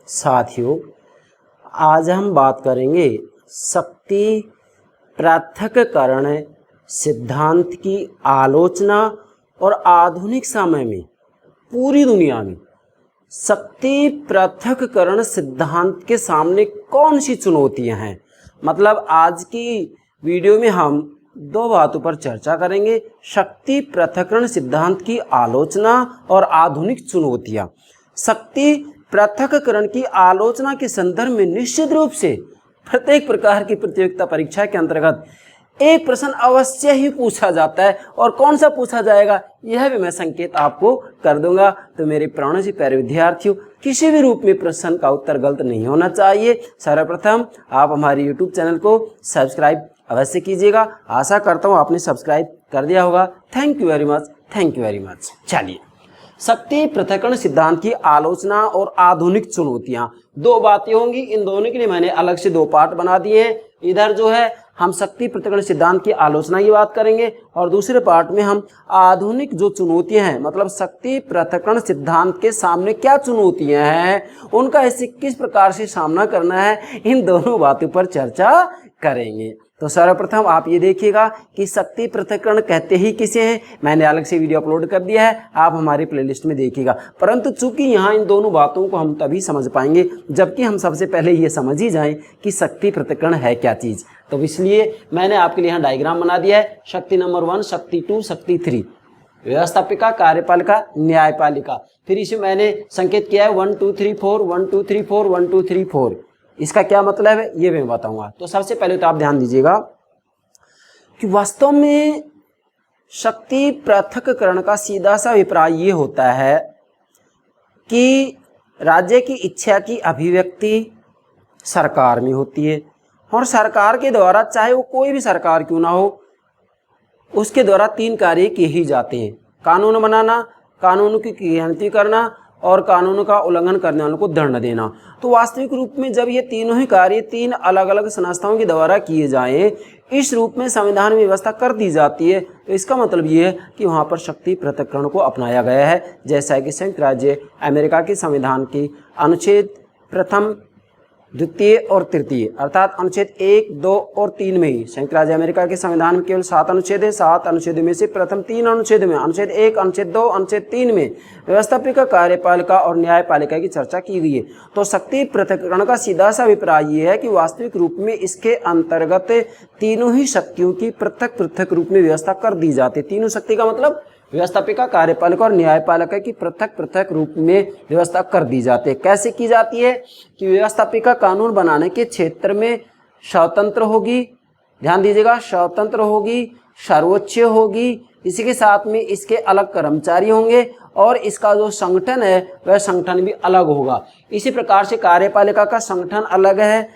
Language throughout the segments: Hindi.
साथियों, आज हम बात करेंगे शक्ति पृथक्करण सिद्धांत की आलोचना और आधुनिक समय में पूरी दुनिया में शक्ति पृथक्करण सिद्धांत के सामने कौन सी चुनौतियां हैं। मतलब आज की वीडियो में हम दो बातों पर चर्चा करेंगे, शक्ति पृथक्करण सिद्धांत की आलोचना और आधुनिक चुनौतियां। शक्ति पृथक्करण की आलोचना के संदर्भ में निश्चित रूप से प्रत्येक प्रकार की प्रतियोगिता परीक्षा के अंतर्गत एक प्रश्न अवश्य ही पूछा जाता है, और कौन सा पूछा जाएगा यह भी मैं संकेत आपको कर दूंगा। तो मेरे प्राणों से प्यारे विद्यार्थियों, किसी भी रूप में प्रश्न का उत्तर गलत नहीं होना चाहिए। सर्वप्रथम आप हमारे YouTube चैनल को सब्सक्राइब अवश्य कीजिएगा। आशा करता हूँ आपने सब्सक्राइब कर दिया होगा। Thank you very much, thank you very much. चलिए, शक्ति पृथक्करण सिद्धांत की आलोचना और आधुनिक चुनौतियां, दो बातें होंगी। इन दोनों के लिए मैंने अलग से दो पार्ट बना दिए हैं। इधर जो है हम शक्ति पृथक्करण सिद्धांत की आलोचना की बात करेंगे, और दूसरे पार्ट में हम आधुनिक जो चुनौतियां हैं, मतलब शक्ति पृथक्करण सिद्धांत के सामने क्या चुनौतियां हैं, उनका ऐसे किस प्रकार से सामना करना है, इन दोनों बातों पर चर्चा करेंगे। तो सर्वप्रथम आप ये देखिएगा कि शक्ति पृथक्करण कहते ही किसे हैं। मैंने अलग से वीडियो अपलोड कर दिया है, आप हमारे प्लेलिस्ट में देखिएगा। परंतु चूंकि यहाँ इन दोनों बातों को हम तभी समझ पाएंगे जबकि हम सबसे पहले ये समझ ही जाएं कि शक्ति पृथक्करण है क्या चीज़। तो इसलिए मैंने आपके लिए यहाँ डायग्राम बना दिया है। शक्ति नंबर 1, शक्ति 2, शक्ति 3, व्यवस्थापिका, कार्यपालिका, न्यायपालिका। फिर इसे मैंने संकेत किया है 1 2 3 4, 1 2 3 4, 1 2 3 4। इसका क्या मतलब है ये मैं बताऊंगा। तो सबसे पहले तो आप ध्यान दीजिएगा कि वास्तव में शक्ति पृथक्करण का सीधा सा अभिप्राय ये होता है कि राज्य की इच्छा की अभिव्यक्ति सरकार में होती है, और सरकार के द्वारा, चाहे वो कोई भी सरकार क्यों ना हो, उसके द्वारा 3 कार्य किए ही जाते हैं: कानून बनाना, कानून की क्रियान्वित करना और कानून का उल्लंघन करने वालों को दंड देना। तो वास्तविक रूप में जब ये तीनों ही कार्य 3 अलग अलग संस्थाओं के द्वारा किए जाएं, इस रूप में संविधान में व्यवस्था कर दी जाती है। तो इसका मतलब ये है कि वहाँ पर शक्ति पृथक्करण को अपनाया गया है, जैसा कि संयुक्त राज्य अमेरिका के संविधान की अनुच्छेद 1, 2 और 3 अर्थात अनुच्छेद 1, 2 और 3 में ही, संयुक्त राज्य अमेरिका के संविधान में केवल 7 अनुच्छेद है। 7 अनुच्छेदों में से प्रथम 3 अनुच्छेद में, अनुच्छेद 1, अनुच्छेद 2, अनुच्छेद 3 में व्यवस्थापिका, कार्यपालिका और न्यायपालिका की चर्चा की गई है। तो शक्ति पृथक्करण का सीधा सा अभिप्राय ये है कि वास्तविक रूप में इसके अंतर्गत तीनों ही शक्तियों की पृथक पृथक रूप में व्यवस्था कर दी जाती है। तीनों शक्ति का मतलब व्यवस्थापिका, कार्यपालिका और न्यायपालिका की पृथक पृथक रूप में व्यवस्था कर दी जाती है। कैसे की जाती है कि व्यवस्थापिका कानून बनाने के क्षेत्र में स्वतंत्र होगी, ध्यान दीजिएगा, स्वतंत्र होगी, सर्वोच्च होगी, इसी के साथ में इसके अलग कर्मचारी होंगे, और इसका जो संगठन है वह संगठन भी अलग होगा। इसी प्रकार से कार्यपालिका का संगठन अलग है,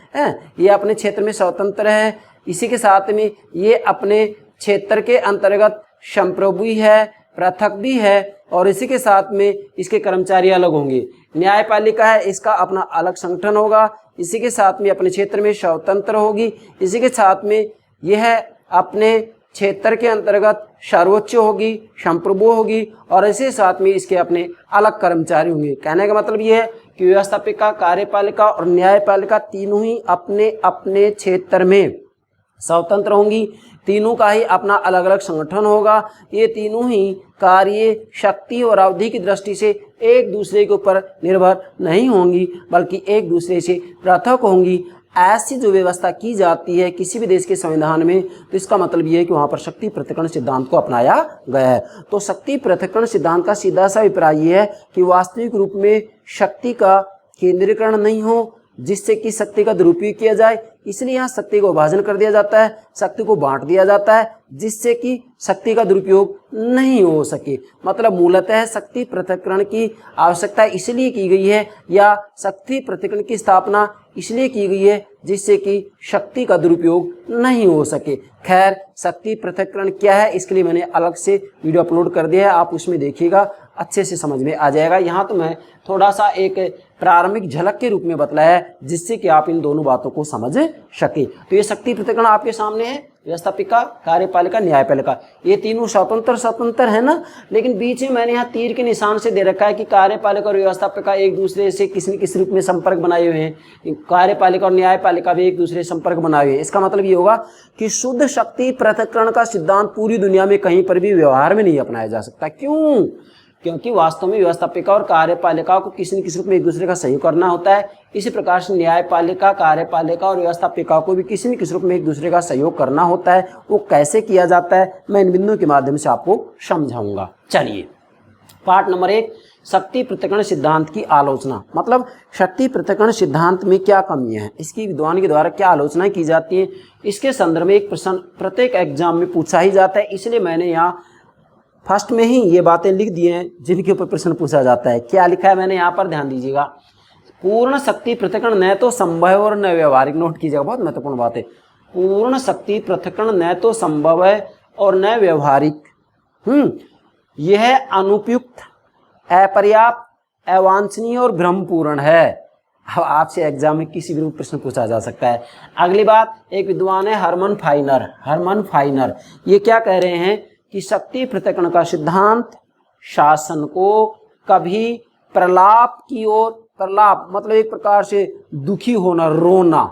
ये अपने क्षेत्र में स्वतंत्र है, इसी के साथ में ये अपने क्षेत्र के अंतर्गत संप्रभु है, पृथक भी है, और इसी के साथ में इसके कर्मचारी अलग होंगे। न्यायपालिका है, इसका अपना अलग संगठन होगा, इसी के साथ में अपने क्षेत्र में स्वतंत्र होगी, इसी के साथ में यह अपने क्षेत्र के अंतर्गत सर्वोच्च होगी, संप्रभु होगी, और इसी साथ में इसके अपने अलग कर्मचारी होंगे। कहने का मतलब यह है कि व्यवस्थापिका, कार्यपालिका और न्यायपालिका तीनों ही अपने अपने क्षेत्र में स्वतंत्र होंगी, तीनों का ही अपना अलग अलग संगठन होगा। ये तीनों ही कार्य, शक्ति और अवधि की दृष्टि से एक दूसरे के ऊपर निर्भर नहीं होंगी, बल्कि एक दूसरे से पृथक होंगी। ऐसी जो व्यवस्था की जाती है किसी भी देश के संविधान में, तो इसका मतलब ये है कि वहाँ पर शक्ति पृथक्करण सिद्धांत को अपनाया गया है। तो शक्ति पृथक्करण सिद्धांत का सीधा सा अभिप्राय ये है कि वास्तविक रूप में शक्ति का केंद्रीकरण नहीं हो, जिससे कि शक्ति का दुरुपयोग किया जाए, इसलिए यहाँ शक्ति को विभाजन कर दिया जाता है, शक्ति को बांट दिया जाता है, जिससे कि शक्ति का दुरुपयोग नहीं हो सके। मतलब मूलतः शक्ति पृथक्करण की आवश्यकता इसलिए की गई है, या शक्ति पृथक्करण की स्थापना इसलिए की गई है जिससे कि शक्ति का दुरुपयोग नहीं हो सके। खैर, शक्ति पृथक्करण क्या है इसके लिए मैंने अलग से वीडियो अपलोड कर दिया है, आप उसमें देखिएगा, अच्छे से समझ में आ जाएगा। यहाँ तो मैं थोड़ा सा एक प्रारंभिक झलक के रूप में बतलाया है, जिससे कि आप इन दोनों बातों को समझ सके। तो ये शक्ति पृथक्करण आपके सामने है, व्यवस्थापिका, कार्यपालिका, न्यायपालिका, ये तीनों स्वतंत्र स्वतंत्र है ना, लेकिन बीच में मैंने यहाँ तीर के निशान से दे रखा है कि कार्यपालिका और व्यवस्थापिका एक दूसरे से किसी न किसी रूप में संपर्क बनाए हुए हैं, कार्यपालिका और न्यायपालिका भी एक दूसरे से संपर्क बनाए हुए हैं। इसका मतलब ये होगा कि शुद्ध शक्ति पृथक्करण का सिद्धांत पूरी दुनिया में कहीं पर भी व्यवहार में नहीं अपनाया जा सकता। क्यों? क्योंकि वास्तव में व्यवस्थापिका और कार्यपालिका को किसी न किसी रूप में एक दूसरे का सहयोग करना होता है। इसी प्रकार से न्यायपालिका, कार्यपालिका और व्यवस्थापिका को भी किसी न किसी रूप में एक दूसरे का सहयोग करना होता है। वो कैसे किया जाता है मैं इन बिंदुओं के माध्यम से आपको समझाऊंगा। चलिए, पार्ट नंबर 1, शक्ति पृथक्करण सिद्धांत की आलोचना। मतलब शक्ति पृथक्करण सिद्धांत में क्या कमियां हैं, इसकी विद्वान के द्वारा क्या आलोचना की जाती है, इसके संदर्भ में एक प्रश्न प्रत्येक एग्जाम में पूछा ही जाता है। इसलिए मैंने यहाँ फर्स्ट में ही ये बातें लिख दी हैं जिनके ऊपर प्रश्न पूछा जाता है। क्या लिखा है मैंने यहाँ पर, ध्यान दीजिएगा। पूर्ण शक्ति पृथक्करण न तो संभव है और न व्यवहारिक। नोट कीजिएगा, बहुत महत्वपूर्ण बात है। पूर्ण शक्ति पृथक्करण न तो संभव है और न व्यवहारिक। यह अनुपयुक्त, अपर्याप्त, अवांछनीय और भ्रमपूर्ण है। अब आपसे एग्जाम में किसी भी रूप प्रश्न पूछा जा सकता है। अगली बात, एक विद्वान है हरमन फाइनर, ये क्या कह रहे हैं कि शक्ति पृथक्करण का सिद्धांत शासन को कभी प्रलाप की ओर, प्रलाप मतलब एक प्रकार से दुखी होना, रोना,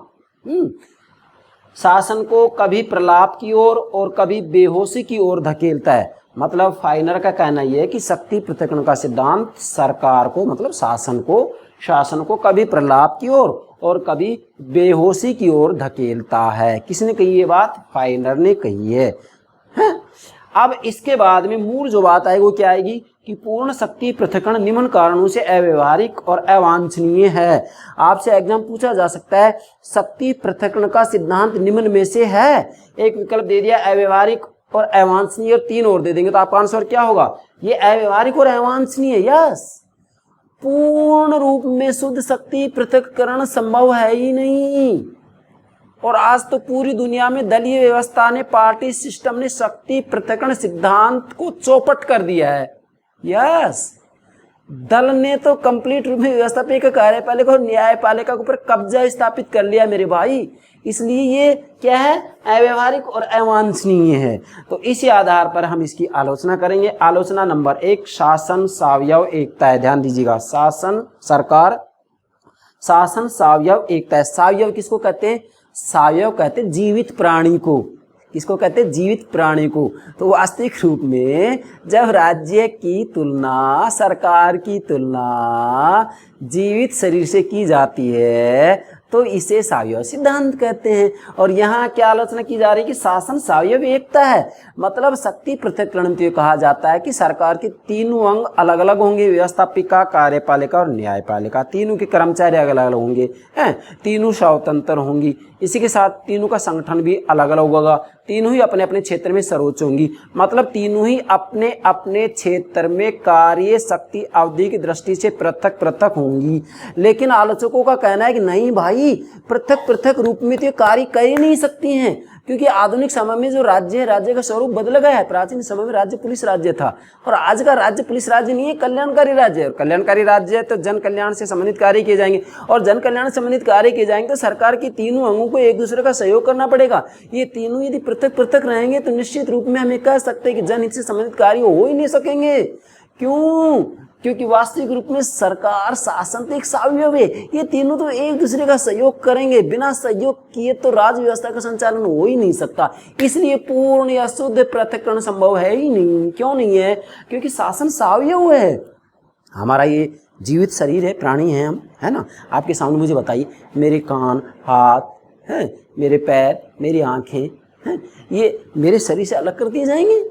शासन को कभी प्रलाप की ओर और कभी बेहोशी की ओर धकेलता है। मतलब फाइनर का कहना यह है कि शक्ति पृथक्करण का सिद्धांत सरकार को, मतलब शासन को कभी प्रलाप की ओर और कभी बेहोशी की ओर धकेलता है। किसने कही ये बात? फाइनर ने कही है। अब इसके बाद में मूल जो बात आएगी वो क्या आएगी कि पूर्ण शक्ति पृथक्करण निम्न कारणों से अव्यवहारिक और अवांछनीय है। आपसे एग्जाम पूछा जा सकता है शक्ति पृथक्करण का सिद्धांत निम्न में से है, एक विकल्प दे दिया अव्यवहारिक और अवांछनीय और 3 और दे देंगे, तो आपका आंसर क्या होगा? ये अव्यवहारिक और अवांछनीय। यस, पूर्ण रूप में शुद्ध शक्ति पृथक्करण संभव है ही नहीं। और आज तो पूरी दुनिया में दलीय व्यवस्था ने, पार्टी सिस्टम ने शक्ति पृथक्करण सिद्धांत को चौपट कर दिया है। यस, दल ने तो कंप्लीट रूप में व्यवस्थापिका, कार्यपालिका और न्यायपालिका के ऊपर कब्जा स्थापित कर लिया मेरे भाई। इसलिए ये क्या है? अव्यवहारिक और अवांछनीय है। तो इसी आधार पर हम इसकी आलोचना करेंगे। आलोचना नंबर 1, शासन सावयव एकता है। ध्यान दीजिएगा, शासन, सरकार, शासन सावयव एकता है। सावयव किसको कहते हैं? सावयव कहते हैं जीवित प्राणी को। किसको कहते हैं? जीवित प्राणी को। तो वास्तविक रूप में जब राज्य की तुलना, सरकार की तुलना जीवित शरीर से की जाती है तो इसे सावयव सिद्धांत कहते हैं। और यहाँ क्या आलोचना की जा रही है कि शासन सावयव एकता है। मतलब शक्ति पृथक्करण तो कहा जाता है कि सरकार के तीनों अंग अलग अलग होंगे, व्यवस्थापिका, कार्यपालिका और न्यायपालिका। तीनों के कर्मचारी अलग अलग होंगे, तीनों स्वतंत्र होंगी। इसी के साथ तीनों का संगठन भी अलग अलग होगा। तीनों ही अपने अपने क्षेत्र में सर्वोच्च होंगी। मतलब तीनों ही अपने अपने क्षेत्र में कार्य शक्ति अवधि की दृष्टि से पृथक पृथक होंगी। लेकिन आलोचकों का कहना है कि नहीं भाई, पृथक पृथक रूप में तो ये कार्य कर ही नहीं सकती हैं, क्योंकि आधुनिक समय में जो राज्य है, राज्य का स्वरूप बदल गया है। प्राचीन समय में राज्य पुलिस राज्य था और आज का राज्य पुलिस राज्य नहीं है, कल्याणकारी राज्य है। और कल्याणकारी राज्य है तो जन कल्याण से संबंधित कार्य किए जाएंगे, और जन कल्याण से संबंधित कार्य किए जाएंगे तो सरकार के तीनों अंगों को एक दूसरे का सहयोग करना पड़ेगा। ये तीनों यदि पृथक पृथक रहेंगे तो निश्चित रूप में हमें कह सकते हैं कि जनहित से संबंधित कार्य हो ही नहीं सकेंगे। क्यों? क्योंकि वास्तविक रूप में सरकार, शासन तो एक सावयव है। ये तीनों तो एक दूसरे का सहयोग करेंगे। बिना सहयोग किए तो राज्य व्यवस्था का संचालन हो ही नहीं सकता। इसलिए पूर्ण या शुद्ध पृथक्करण संभव है ही नहीं। क्यों नहीं है? क्योंकि शासन सावयव है। हमारा ये जीवित शरीर है, प्राणी है हम, है ना। आपके सामने मुझे बताइए, मेरे कान, हाथ हैं, मेरे पैर, मेरी आंखें हैं, ये मेरे शरीर से अलग कर दिए जाएंगे?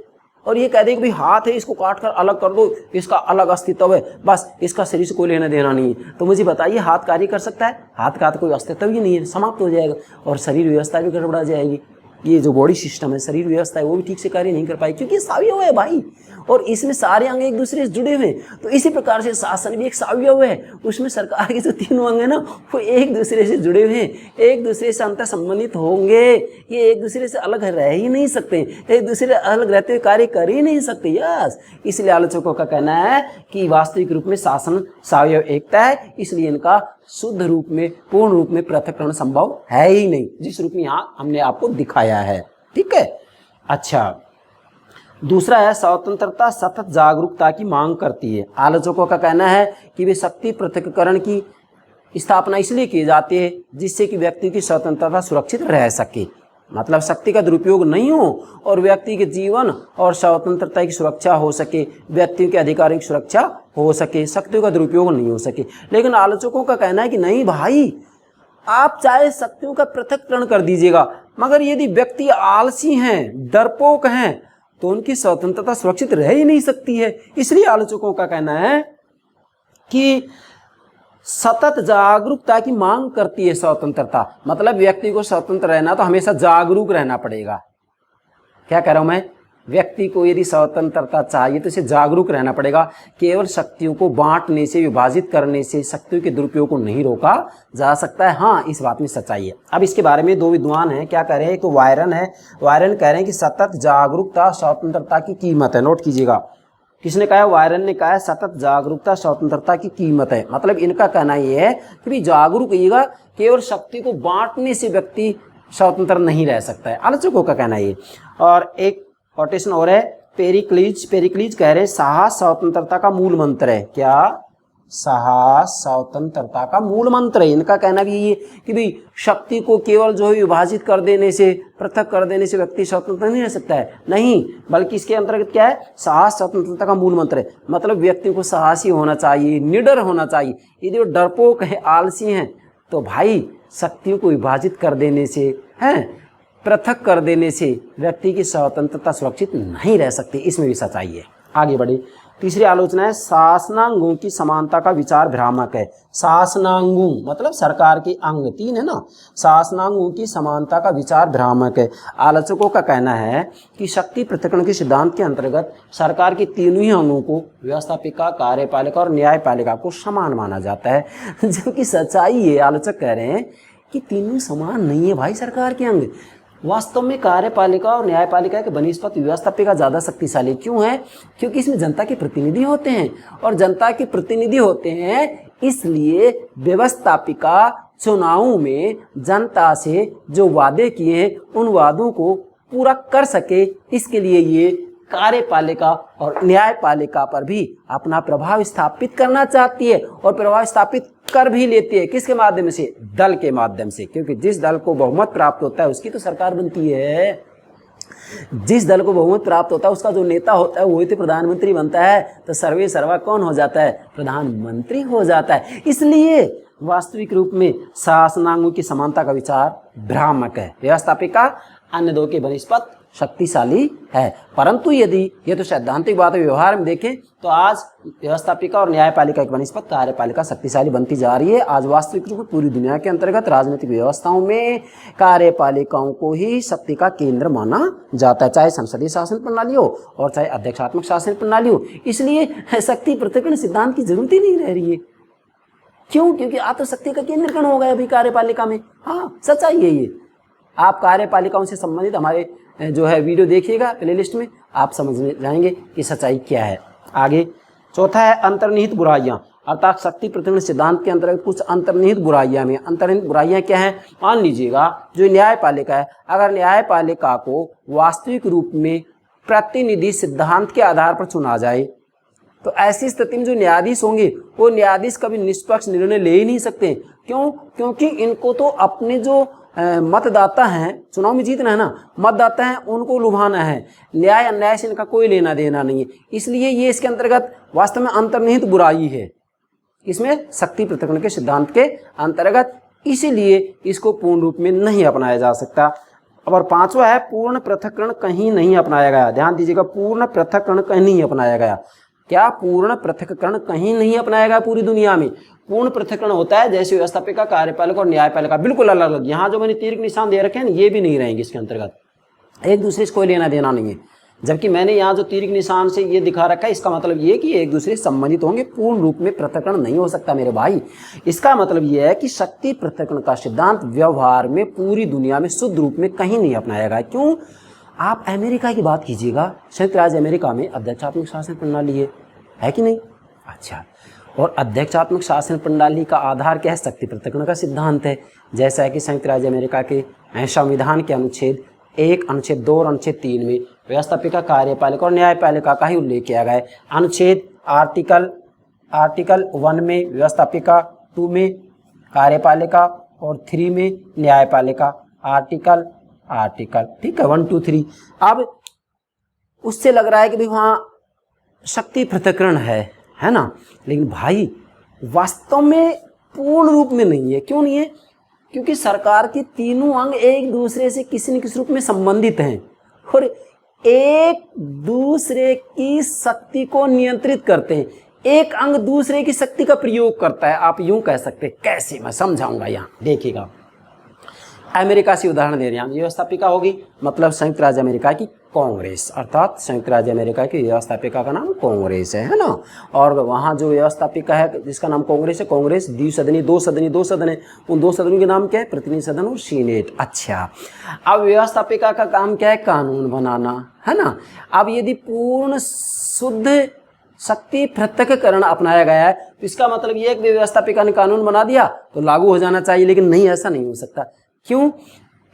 और ये कह दें कि भाई हाथ है, इसको काट कर अलग कर दो, इसका अलग अस्तित्व है, बस इसका शरीर से कोई लेना देना नहीं है। तो मुझे बताइए, हाथ कार्य कर सकता है? हाथ का तो कोई अस्तित्व ही नहीं है, समाप्त हो जाएगा और शरीर व्यवस्था भी गड़बड़ा जाएगी। ये जो बॉडी सिस्टम है, शरीर व्यवस्था है, वो भी ठीक से कार्य नहीं कर पाएगी, क्योंकि सावयव है भाई। और इसमें सारे अंग एक दूसरे से जुड़े हुए हैं। तो इसी प्रकार से शासन भी एक सावयव है। उसमें सरकार के जो तीनों अंग है ना, वो एक दूसरे से जुड़े हुए हैं, एक दूसरे से अंतर संबंधित होंगे। ये एक दूसरे से अलग रह ही नहीं सकते, एक दूसरे से अलग रहते हुए कार्य कर ही नहीं सकते। यस, इसलिए आलोचकों का कहना है कि वास्तविक रूप में शासन सावयव एकता है, इसलिए इनका शुद्ध रूप में, पूर्ण रूप में पृथक्करण संभव है ही नहीं, जिस रूप में यहाँ हमने आपको दिखाया है। ठीक है। अच्छा, दूसरा है स्वतंत्रता सतत जागरूकता की मांग करती है। आलोचकों का कहना है कि वे शक्ति पृथक्करण की स्थापना इसलिए की जाती है जिससे कि व्यक्ति की स्वतंत्रता सुरक्षित रह सके, मतलब शक्ति का दुरुपयोग नहीं हो और व्यक्ति के जीवन और स्वतंत्रता की सुरक्षा हो सके, व्यक्ति के अधिकारों की सुरक्षा हो सके, शक्तियों का दुरुपयोग नहीं हो सके। लेकिन आलोचकों का कहना है कि नहीं भाई, आप चाहे शक्तियों का पृथक्करण कर दीजिएगा, मगर यदि व्यक्ति आलसी हैं, डरपोक हैं, तो उनकी स्वतंत्रता सुरक्षित रह ही नहीं सकती है। इसलिए आलोचकों का कहना है कि सतत जागरूकता की मांग करती है स्वतंत्रता, मतलब व्यक्ति को स्वतंत्र रहना तो हमेशा जागरूक रहना पड़ेगा। क्या कह रहा हूं मैं, व्यक्ति को यदि स्वतंत्रता चाहिए तो इसे जागरूक रहना पड़ेगा। केवल शक्तियों को बांटने से, विभाजित करने से शक्तियों के दुरुपयोग को नहीं रोका जा सकता है। हाँ, इस बात में सच्चाई है। अब इसके बारे में दो विद्वान हैं, क्या कह रहे हैं, एक तो वायरन है। वायरन कह रहे हैं कि सतत जागरूकता स्वतंत्रता की कीमत है। नोट कीजिएगा, किसने कहा है, वायरन ने कहा है सतत जागरूकता स्वतंत्रता की कीमत है। मतलब इनका कहना यह है कि भी जागरूक रहिएगा, केवल शक्ति को बांटने से व्यक्ति स्वतंत्र नहीं रह सकता है। आलोचकों का कहना ये। और एक कोटेशन और है, पेरिक्लीज कह रहे हैं साहस स्वतंत्रता का मूल मंत्र है। क्या, साहस स्वतंत्रता का मूल मंत्र है। इनका कहना भी ये कि भाई शक्ति को केवल जो है विभाजित कर देने से, पृथक कर देने से व्यक्ति स्वतंत्र नहीं रह सकता है, नहीं, बल्कि इसके अंतर्गत क्या है, साहस स्वतंत्रता का मूल मंत्र है। मतलब व्यक्ति को साहसी होना चाहिए, निडर होना चाहिए। यदि वो डरपोक है, आलसी हैं, तो भाई शक्तियों को विभाजित कर देने से, हैं, पृथक कर देने से व्यक्ति की स्वतंत्रता सुरक्षित नहीं रह सकती। इसमें भी सच्चाई है। आगे बढ़े, तीसरी आलोचना है शासनांगों की समानता का विचार भ्रामक है। शासनांगों मतलब सरकार के अंग, तीन है ना, शासनांगों की समानता का विचार भ्रामक है। आलोचकों का कहना है कि शक्ति पृथक्करण के सिद्धांत के अंतर्गत सरकार के तीनों ही अंगों को, व्यवस्थापिका, कार्यपालिका और न्यायपालिका को समान माना जाता है, जबकि सच्चाई है, आलोचक कह रहे हैं कि तीनों समान नहीं है भाई। सरकार के अंग वास्तव में कार्यपालिका और न्यायपालिका के बनिस्पत व्यवस्थापिका ज़्यादा शक्तिशाली क्यों है, क्योंकि इसमें जनता के प्रतिनिधि होते हैं, और जनता के प्रतिनिधि होते हैं इसलिए व्यवस्थापिका चुनावों में जनता से जो वादे किए हैं उन वादों को पूरा कर सके, इसके लिए ये कार्यपालिका और न्यायपालिका पर भी अपना प्रभाव स्थापित करना चाहती है, और प्रभाव स्थापित कर भी लेती है। किसके माध्यम से, दल के माध्यम से, क्योंकि जिस दल को बहुमत प्राप्त होता है उसकी तो सरकार बनती है। जिस दल को बहुमत प्राप्त होता है उसका जो नेता होता है वही तो प्रधानमंत्री बनता है। तो सर्वे सर्वा कौन हो जाता है, प्रधानमंत्री हो जाता है। इसलिए वास्तविक रूप में शासनांगों की समानता का विचार भ्रामक है। व्यवस्थापिका अन्य दो के बनिस्पत शक्तिशाली है, परंतु यदि ये तो सैद्धांतिक बात है, व्यवहार में देखें तो आज व्यवस्थापिका और न्यायपालिका के बनिस्पत कार्यपालिका शक्तिशाली बनती जा रही है। आज वास्तविक रूप में पूरी दुनिया के अंतर्गत राजनीतिक व्यवस्थाओं में कार्यपालिकाओं को ही शक्ति का केंद्र माना जाता है, चाहे संसदीय शासन प्रणाली हो और चाहे अध्यक्षात्मक शासन प्रणाली हो। इसलिए शक्ति पृथक्करण सिद्धांत की जरूरत ही नहीं रह रही है। क्यों, क्योंकि आप तो शक्ति का केंद्रीकरण हो गया अभी कार्यपालिका में। हाँ, सच्चाई है ये। आप कार्यपालिकाओं से संबंधित हमारे जो है वीडियो देखिएगा प्लेलिस्ट में, आप समझ जाएंगे कि सच्चाई क्या है। आगे चौथा है अंतर्निहित बुराइयां, अर्थात शक्ति पृथक्करण सिद्धांत के अंतर्गत कुछ अंतर्निहित बुराइयां में। अंतर्निहित बुराइयां क्या है, मान लीजिएगा जो न्यायपालिका है, अगर न्यायपालिका को वास्तविक रूप में प्रतिनिधि सिद्धांत के आधार पर चुना जाए तो ऐसी स्थिति में जो न्यायाधीश होंगे वो न्यायाधीश कभी निष्पक्ष निर्णय ले ही नहीं सकते। क्यों, क्योंकि इनको तो अपने जो मतदाता हैं, चुनाव में जीतना है ना, मतदाता हैं उनको लुभाना है, न्याय अन्याय से इनका कोई लेना देना नहीं है। इसलिए ये इसके अंतर्गत वास्तव में अंतर्निहित बुराई है, इसमें शक्ति पृथक्करण के सिद्धांत के अंतर्गत, इसीलिए इसको पूर्ण रूप में नहीं अपनाया जा सकता। और पांचवा है पूर्ण पृथक्करण कहीं नहीं अपनाया गया। ध्यान दीजिएगा, पूर्ण पृथक्करण कहीं नहीं अपनाया गया। क्या, पूर्ण पृथक्करण कहीं नहीं अपनाया गया पूरी दुनिया में। पूर्ण पृथक्करण होता है जैसे व्यवस्थापिका, कार्यपालिका और न्यायपालिका बिल्कुल अलग अलग। यहाँ जो मैंने तीर के निशान दे रखे हैं ये भी नहीं रहेंगे इसके अंतर्गत, एक दूसरे से कोई लेना देना नहीं है। जबकि मैंने यहाँ जो तीर के निशान से ये दिखा रखा है इसका मतलब ये कि एक दूसरे से संबंधित होंगे, पूर्ण रूप में पृथक्करण नहीं हो सकता मेरे भाई। इसका मतलब ये है कि शक्ति पृथक्करण का सिद्धांत व्यवहार में पूरी दुनिया में शुद्ध रूप में कहीं नहीं अपनाया गया। क्यों, आप अमेरिका की बात कीजिएगा, संयुक्त राज्य अमेरिका में अध्यक्षात्मक शासन प्रणाली है कि नहीं। अच्छा, और अध्यक्षात्मक शासन प्रणाली का आधार क्या है, शक्ति पृथक्करण का सिद्धांत है। जैसा है कि संयुक्त राज्य अमेरिका के संविधान के अनुच्छेद 1, अनुच्छेद 2 और अनुच्छेद 3 में व्यवस्थापिका, कार्यपालिका और न्यायपालिका का ही उल्लेख किया गया है। अनुच्छेद आर्टिकल 1 में व्यवस्थापिका, 2 में कार्यपालिका और 3 में न्यायपालिका। आर्टिकल ठीक है, 1, 2, 3। अब उससे लग रहा है कि भाई वहाँ शक्ति पृथक्करण है ना, लेकिन भाई वास्तव में पूर्ण रूप में नहीं है। क्यों नहीं है? क्योंकि सरकार के तीनों अंग एक दूसरे से किसी न किसी रूप में संबंधित हैं और एक दूसरे की शक्ति को नियंत्रित करते हैं। एक अंग दूसरे की शक्ति का प्रयोग करता है, आप यूं कह सकते हैं। कैसे? मैं समझाऊंगा। यहाँ देखिएगा, अमेरिका से उदाहरण दे रहे हैं। व्यवस्थापिका होगी मतलब संयुक्त राज्य अमेरिका की कांग्रेस, अर्थात संयुक्त राज्य अमेरिका की व्यवस्थापिका का नाम कांग्रेस है ना। और वहाँ जो व्यवस्थापिका है जिसका नाम कांग्रेस है, कांग्रेस द्विसदनी, दो सदन है। उन 2 सदनों के नाम क्या है? प्रतिनिधि सदन और सीनेट। अच्छा, अब व्यवस्थापिका का काम क्या है? कानून बनाना, है ना। अब यदि पूर्ण शुद्ध शक्ति पृथक्करण अपनाया गया है तो इसका मतलब ये है कि व्यवस्थापिका ने कानून बना दिया तो लागू हो जाना चाहिए, लेकिन नहीं, ऐसा नहीं हो सकता। क्यों?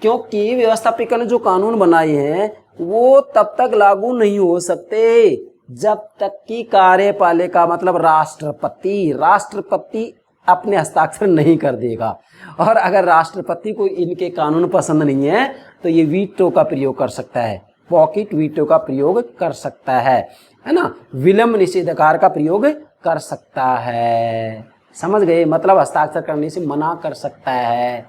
क्योंकि व्यवस्थापिका ने जो कानून बनाए हैं वो तब तक लागू नहीं हो सकते जब तक कि कार्यपालिका मतलब राष्ट्रपति अपने हस्ताक्षर नहीं कर देगा। और अगर राष्ट्रपति को इनके कानून पसंद नहीं है तो ये वीटो का प्रयोग कर सकता है, पॉकेट वीटो का प्रयोग कर सकता है ना, विलंब निषेधाधिकार का प्रयोग कर सकता है। समझ गए? मतलब हस्ताक्षर करने से मना कर सकता है।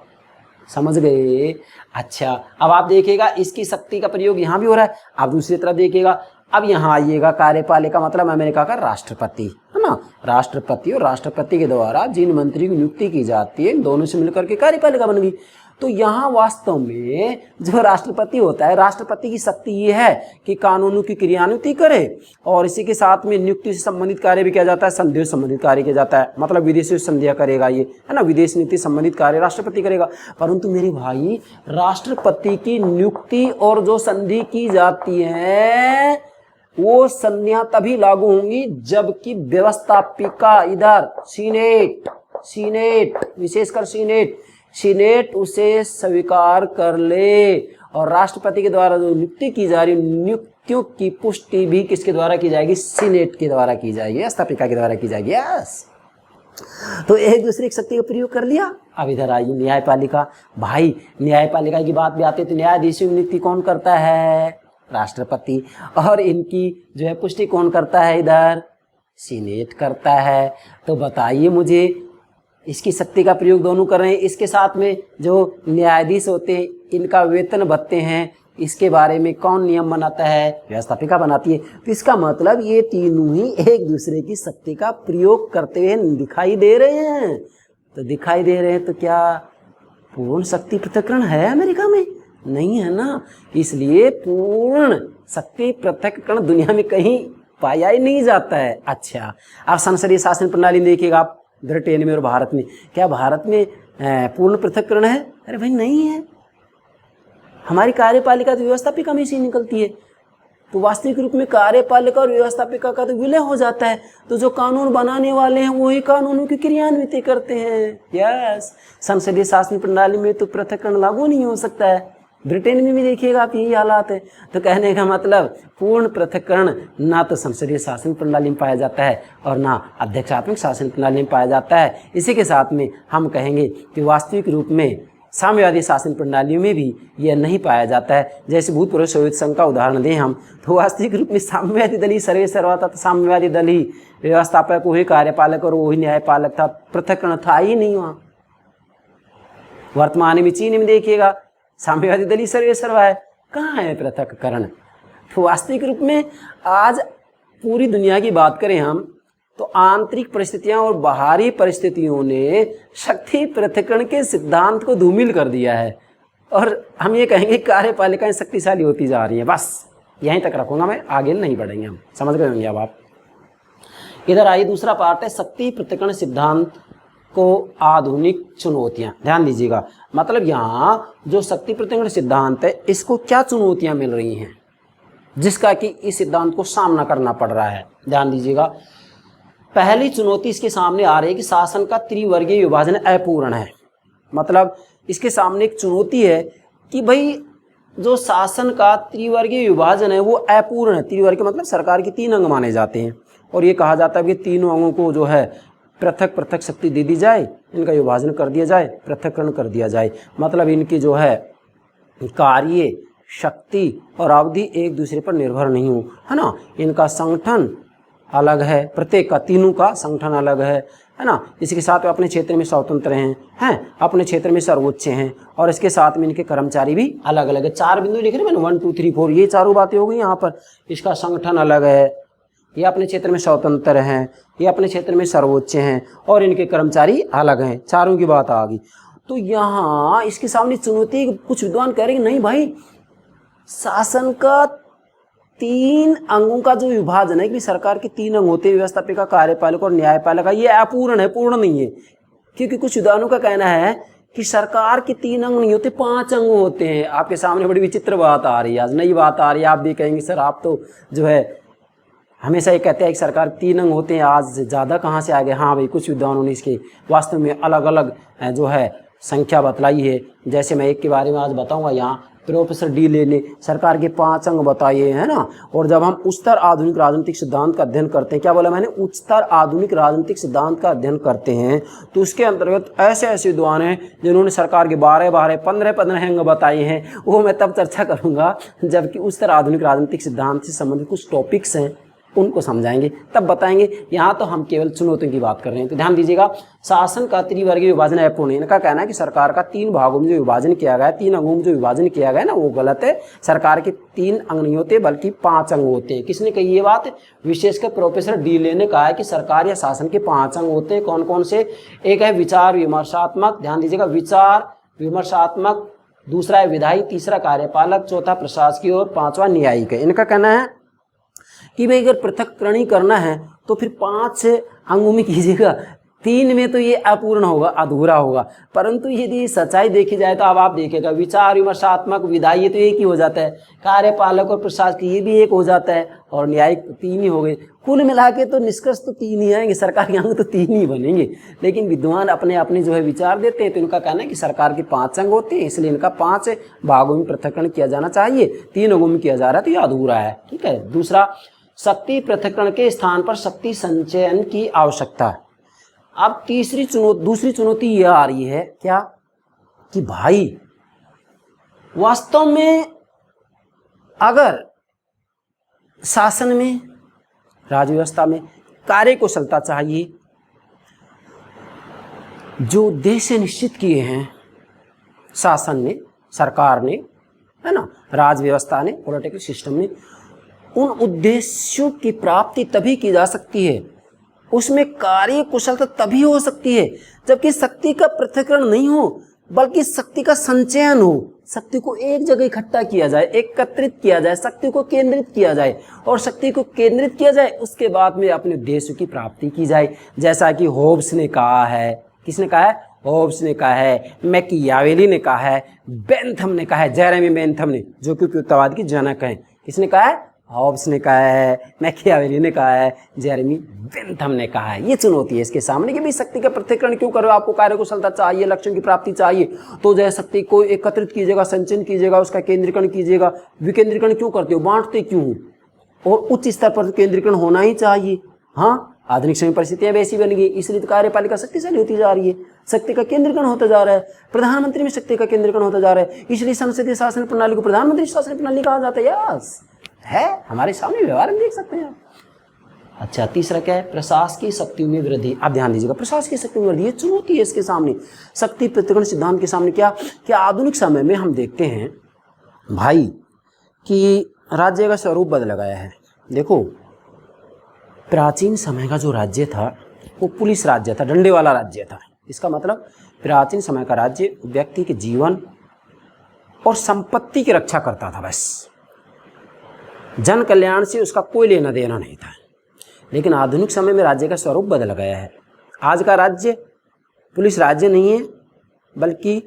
समझ गए? अच्छा, अब आप देखिएगा इसकी शक्ति का प्रयोग यहाँ भी हो रहा है। आप दूसरी तरफ देखिएगा, अब यहाँ आइएगा, कार्यपालिका मतलब अमेरिका का राष्ट्रपति, है ना। राष्ट्रपति और राष्ट्रपति के द्वारा जिन मंत्री की नियुक्ति की जाती है, इन दोनों से मिलकर के कार्यपालिका बन गई। तो यहाँ वास्तव में जो राष्ट्रपति होता है, राष्ट्रपति की शक्ति ये है कि कानूनों की क्रियान्वित करे और इसी के साथ में नियुक्ति से संबंधित कार्य भी किया जाता है, संधि से संबंधित कार्य किया जाता है। मतलब विदेशी संधियां करेगा ये, है ना, विदेश नीति संबंधित कार्य राष्ट्रपति करेगा। परंतु मेरे भाई, राष्ट्रपति की नियुक्ति और जो संधि की जाती है वो संधियां तभी लागू होंगी जबकि व्यवस्थापिका इधर सीनेट विशेषकर सीनेट उसे स्वीकार कर ले। और राष्ट्रपति के द्वारा जो नियुक्ति की जा रही नियुक्तियों की पुष्टि भी किसके द्वारा की जाएगी? सीनेट के द्वारा की जाएगी, व्यवस्थापिका के द्वारा की जाएगी। यस, तो एक दूसरे की शक्ति का प्रयोग कर लिया। अब इधर आइए न्यायपालिका। भाई न्यायपालिका की बात भी आती है तो न्यायाधीशों की नियुक्ति कौन करता है? राष्ट्रपति। और इनकी जो है पुष्टि कौन करता है? इधर सीनेट करता है। तो बताइए मुझे, इसकी शक्ति का प्रयोग दोनों कर रहे हैं। इसके साथ में जो न्यायाधीश होते हैं इनका वेतन भत्ते हैं, इसके बारे में कौन नियम बनाता है? व्यवस्थापिका बनाती है। तो इसका मतलब ये तीनों ही एक दूसरे की शक्ति का प्रयोग करते हुए दिखाई दे रहे हैं। तो दिखाई दे रहे हैं तो क्या पूर्ण शक्ति पृथक्करण है अमेरिका में? नहीं है ना। इसलिए पूर्ण शक्ति पृथक्करण दुनिया में कहीं पाया ही नहीं जाता है। अच्छा, अब संसदीय शासन प्रणाली देखिएगा आप, ब्रिटेन में और भारत में। क्या भारत में पूर्ण पृथक्करण है? अरे भाई नहीं है। हमारी कार्यपालिका तो व्यवस्थापिका में से निकलती है, तो वास्तविक रूप में कार्यपालिका और व्यवस्थापिका का तो विलय हो जाता है। तो जो कानून बनाने वाले हैं वही कानूनों की क्रियान्वित करते हैं। यस, संसदीय शासन प्रणाली में तो पृथक्करण लागू नहीं हो सकता है। ब्रिटेन में भी देखिएगा आप, यही हालात है। तो कहने का मतलब पूर्ण पृथक्करण ना तो संसदीय शासन प्रणाली में पाया जाता है और ना अध्यक्षात्मक शासन प्रणाली में पाया जाता है। इसी के साथ में हम कहेंगे कि वास्तविक रूप में साम्यवादी शासन प्रणालियों में भी यह नहीं पाया जाता है। जैसे भूतपूर्व सोवियत संघ का उदाहरण दें हम, तो वास्तविक रूप में साम्यवादी दल ही सर्वेसर्वा था। साम्यवादी दल ही व्यवस्थापक, वही कार्यपालक और वही न्यायपालक था। पृथक्करण था ही नहीं वहाँ। वर्तमान में चीन में देखिएगा, साम्यवादी दल ही सर्वेसर्वा है, कहाँ है पृथक्करण? तो वास्तविक रूप में आज पूरी दुनिया की बात करें हम तो आंतरिक परिस्थितियां और बाहरी परिस्थितियों ने शक्ति पृथक्करण के सिद्धांत को धूमिल कर दिया है। और हम ये कहेंगे कार्यपालिकाएं शक्तिशाली होती जा रही हैं। बस यहीं तक रखूंगा मैं, आगे नहीं बढ़ेंगे हम। समझ गए होंगे अब आप। इधर आइए, दूसरा पार्ट है शक्ति पृथक्करण सिद्धांत को आधुनिक चुनौतियां। ध्यान दीजिएगा, मतलब यहाँ जो शक्ति पृथक्करण सिद्धांत है इसको क्या चुनौतियां मिल रही हैं जिसका कि इस सिद्धांत को सामना करना पड़ रहा है। ध्यान दीजिएगा, पहली चुनौती इसके सामने आ रही है कि शासन का त्रिवर्गीय विभाजन अपूर्ण है। मतलब इसके सामने एक चुनौती है कि भाई जो शासन का त्रिवर्गीय विभाजन है वो अपूर्ण है। त्रिवर्गीय मतलब सरकार के 3 अंग माने जाते हैं और ये कहा जाता है कि तीनों अंगों को जो है पृथक पृथक शक्ति दे दी जाए, इनका विभाजन कर दिया जाए, पृथक्करण कर दिया जाए। मतलब इनकी जो है कार्य, शक्ति और अवधि एक दूसरे पर निर्भर नहीं हो, है ना। इनका संगठन अलग है, प्रत्येक का, तीनों का संगठन अलग है ना। इसके साथ वे अपने क्षेत्र में स्वतंत्र हैं, अपने क्षेत्र में सर्वोच्च हैं और इसके साथ में इनके कर्मचारी भी अलग अलग है। 4 बिंदु लिख रहे हैं मैंने, 1 2 3 4, ये चारों बातें हो गई यहाँ पर। इसका संगठन अलग है, ये अपने क्षेत्र में स्वतंत्र हैं, ये अपने क्षेत्र में सर्वोच्च हैं और इनके कर्मचारी अलग हैं। चारों की बात आ गई। तो यहाँ इसके सामने चुनौती, कुछ विद्वान कह रहे हैं नहीं भाई, शासन का 3 अंगों का जो विभाजन है कि सरकार के 3 अंग होते हैं, व्यवस्थापिका, कार्यपालिका और न्यायपालिका, ये अपूर्ण है, पूर्ण नहीं है। क्योंकि कुछ विद्वानों का कहना है कि सरकार के 3 अंग नहीं होते, 5 अंग होते हैं। आपके सामने बड़ी विचित्र बात आ रही है, आज नई बात आ रही है। आप भी कहेंगे सर आप तो जो है हमेशा ये कहते हैं कि सरकार 3 अंग होते हैं, आज ज़्यादा कहाँ से आ गए। हाँ भाई, कुछ विद्वानों ने इसके वास्तव में अलग अलग जो है संख्या बतलाई है। जैसे मैं एक के बारे में आज बताऊंगा। यहाँ प्रोफेसर डी ले ने सरकार के 5 अंग बताए हैं ना। और जब हम उच्चतर आधुनिक राजनीतिक सिद्धांत का अध्ययन करते हैं, क्या बोला मैंने, उच्चतर आधुनिक राजनीतिक सिद्धांत का अध्ययन करते हैं, तो उसके अंतर्गत ऐसे ऐसे विद्वान हैं जिन्होंने सरकार के 12 15 अंग बताए हैं। वो मैं तब चर्चा करूंगा जबकि उच्चतर आधुनिक राजनीतिक सिद्धांत से संबंधित कुछ टॉपिक्स हैं, उनको समझाएंगे, तब बताएंगे। यहाँ तो हम केवल चुनौतियों की बात कर रहे हैं। तो ध्यान दीजिएगा, शासन का त्रिवर्गीय विभाजन अपूर्ण है। इनका कहना है कि सरकार का 3 भागों में जो विभाजन किया गया है, 3 अंगों में जो विभाजन किया गया है ना, वो गलत है। सरकार के 3 अंग नहीं होते बल्कि 5 अंग होते हैं। किसने कही ये बात? विशेषकर प्रोफेसर डी ले ने कहा है कि सरकार या शासन के 5 अंग होते हैं। कौन कौन से? एक है विचार विमर्शात्मक, ध्यान दीजिएगा, विचार विमर्शात्मक, दूसरा है विधायी, तीसरा कार्यपालक, चौथा प्रशासकीय और 5वां न्यायिक है। इनका कहना है कि भाई अगर पृथक्करण करना है तो फिर 5 अंगों में कीजिएगा, 3 में तो ये अपूर्ण होगा, अधूरा होगा। परंतु यदि सच्चाई देखी जाए तो अब आप देखिएगा, विचार विमर्शात्मक, विधायी तो एक ही हो जाता है, कार्यपालक और प्रशासकीय ये भी एक हो जाता है और न्यायिक 3 ही हो गए। कुल मिला के तो निष्कर्ष तो 3 ही आएंगे, सरकार के अंग तो 3 ही बनेंगे। लेकिन विद्वान अपने अपने जो है विचार देते हैं, तो इनका कहना है कि सरकार के 5 अंग होते हैं, इसलिए इनका 5 भागों में पृथक्करण किया जाना चाहिए। 3 अंगों में किया जा रहा है तो ये अधूरा है। ठीक है। दूसरा, शक्ति पृथक्करण के स्थान पर शक्ति संचयन की आवश्यकता है। अब दूसरी चुनौती यह आ रही है क्या, कि भाई वास्तव में अगर शासन में, राज्य व्यवस्था में कार्यकुशलता चाहिए, जो उद्देश्य निश्चित किए हैं शासन ने, सरकार ने, है ना, राज्य व्यवस्था ने, पॉलिटिकल सिस्टम ने, उन उद्देश्यों की प्राप्ति तभी की जा सकती है, उसमें कार्य कुशलता तभी हो सकती है जबकि शक्ति का पृथक्करण नहीं हो बल्कि शक्ति का संचयन हो। शक्ति को एक जगह इकट्ठा किया जाए, एकत्रित किया जाए, शक्ति को केंद्रित किया जाए और शक्ति को केंद्रित किया जाए, उसके बाद में अपने उद्देश्य की प्राप्ति की जाए। जैसा कि होब्स ने कहा है, किसने कहा है? होब्स ने कहा है, मैकियावेली ने कहा है, बेंथम ने कहा है, जेरेमी बेंथम ने, जो कि उपयुक्तवाद की जनक हैं। किसने कहा है? हॉब्स ने कहा है, मैकियावेली ने कहा है, जेरेमी बेंथम ने कहा है। ये चुनौती है इसके सामने कि भाई शक्ति का पृथक्करण क्यों करो, आपको कार्यकुशलता चाहिए, लक्ष्यों की प्राप्ति चाहिए, तो जो है शक्ति को एकत्रित कीजिएगा, संचयन कीजिएगा, उसका केंद्रीकरण कीजिएगा। विकेंद्रीकरण क्यों करते हो, बांटते क्यों हो? और उच्च स्तर पर केंद्रीकरण होना ही चाहिए। हाँ, आधुनिक समय परिस्थितियां वैसी बन गई, इसलिए तो कार्यपालिका शक्तिशाली होती जा रही है, शक्ति का केंद्रीकरण होता जा रहा है, प्रधानमंत्री में शक्ति का केंद्रीकरण होता जा रहा है, इसलिए संसदीय शासन प्रणाली को प्रधानमंत्री शासन प्रणाली कहा जाता है। यस है, हमारे सामने व्यवहार में देख सकते हैं। अच्छा, तीसरा क्या है? प्रशासकीय शक्तियों में वृद्धि। आप ध्यान दीजिएगा, प्रशासकीय शक्तियों में वृद्धि, ये चुनौती है इसके सामने, शक्ति पृथक्करण सिद्धांत के सामने। क्या आधुनिक समय में हम देखते हैं भाई कि राज्य का स्वरूप बदल गया है। देखो, प्राचीन समय का जो राज्य था वो पुलिस राज्य था, डंडे वाला राज्य था। इसका मतलब प्राचीन समय का राज्य व्यक्ति के जीवन और संपत्ति की रक्षा करता था, बस जन कल्याण से उसका कोई लेना देना नहीं था। लेकिन आधुनिक समय में राज्य का स्वरूप बदल गया है। आज का राज्य पुलिस राज्य नहीं है बल्कि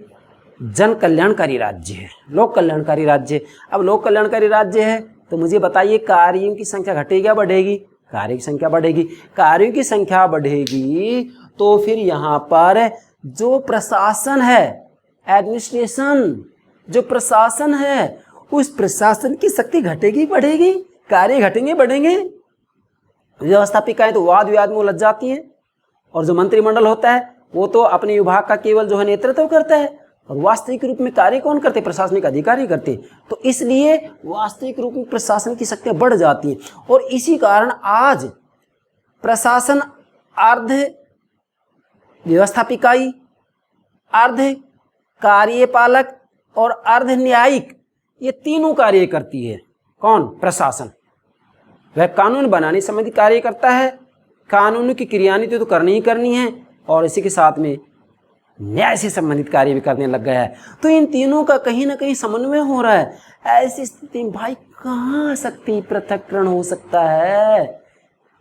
जन कल्याणकारी राज्य है, लोक कल्याणकारी राज्य। अब लोक कल्याणकारी राज्य है तो मुझे बताइए, कार्यों की संख्या घटेगी या बढ़ेगी? कार्यों की संख्या बढ़ेगी। कार्यों की संख्या बढ़ेगी तो फिर यहाँ पर जो प्रशासन है, एडमिनिस्ट्रेशन, जो प्रशासन है, उस प्रशासन की शक्ति घटेगी बढ़ेगी, कार्य घटेंगे बढ़ेंगे। व्यवस्थापिकाएं तो वाद विवाद में उलझ जाती हैं, और जो मंत्रिमंडल होता है वो तो अपने विभाग का केवल जो है नेतृत्व करता है, और वास्तविक रूप में कार्य कौन करते? प्रशासनिक अधिकारी करते। तो इसलिए वास्तविक रूप में प्रशासन की शक्तियां बढ़ जाती हैं, और इसी कारण आज प्रशासन अर्ध व्यवस्थापिकाई, अर्ध कार्यपालक और अर्ध न्यायिक, ये तीनों कार्य करती है। कौन? प्रशासन। वह कानून बनाने संबंधी कार्य करता है, कानून की क्रियान्वित तो करनी ही करनी है, और इसी के साथ में न्याय से संबंधित कार्य भी करने लग गया है। तो इन तीनों का कहीं ना कहीं समन्वय हो रहा है। ऐसी स्थिति में भाई कहाँ शक्ति पृथक्करण हो सकता है?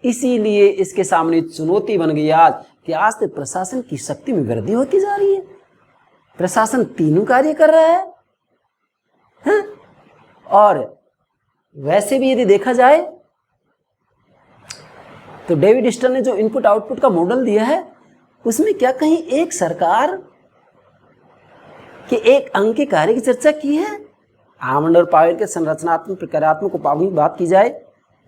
इसीलिए इसके सामने चुनौती बन गई आज कि आज तो प्रशासन की शक्ति में वृद्धि होती जा रही है। प्रशासन तीनों कार्य कर रहा है, हाँ? और वैसे भी यदि देखा जाए तो डेविड स्टर्न ने जो इनपुट आउटपुट का मॉडल दिया है उसमें क्या कहीं एक सरकार के एक अंग के कार्य की चर्चा की है? आमंड और पावेल के संरचनात्मक प्रक्रियात्मक उपायों की बात की जाए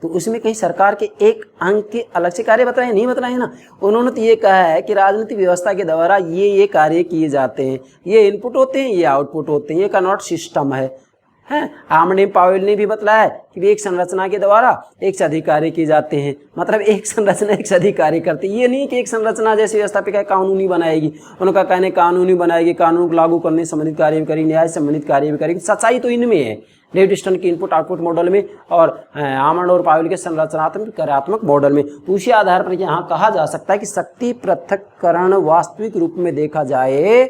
तो उसमें कहीं सरकार के एक अंग के अलग से कार्य बताए नहीं बताए ना। उन्होंने तो ये कहा है कि राजनीतिक व्यवस्था के द्वारा ये कार्य किए जाते हैं, ये इनपुट होते हैं, ये आउटपुट होते हैं, ये कनॉट सिस्टम है। आमंड पावेल ने भी बताया कि एक संरचना के द्वारा एक से अधिक कार्य किए जाते हैं, मतलब एक संरचना एक से अधिक कार्य करती है। ये नहीं कि एक संरचना जैसी व्यवस्थापिका कानूनी बनाएगी, उनका कहने कानूनी बनाएगी, कानून को लागू करने संबंधित कार्य भी करेगी, न्याय संबंधित कार्य भी करेगी। सच्चाई तो इनमें है, डेविड स्टर्न के इनपुट आउटपुट मॉडल में और आमंड और पावेल के संरचनात्मक कार्यात्मक मॉडल में। उसी आधार पर यहाँ कहा जा सकता है कि शक्ति पृथक्करण वास्तविक रूप में देखा जाए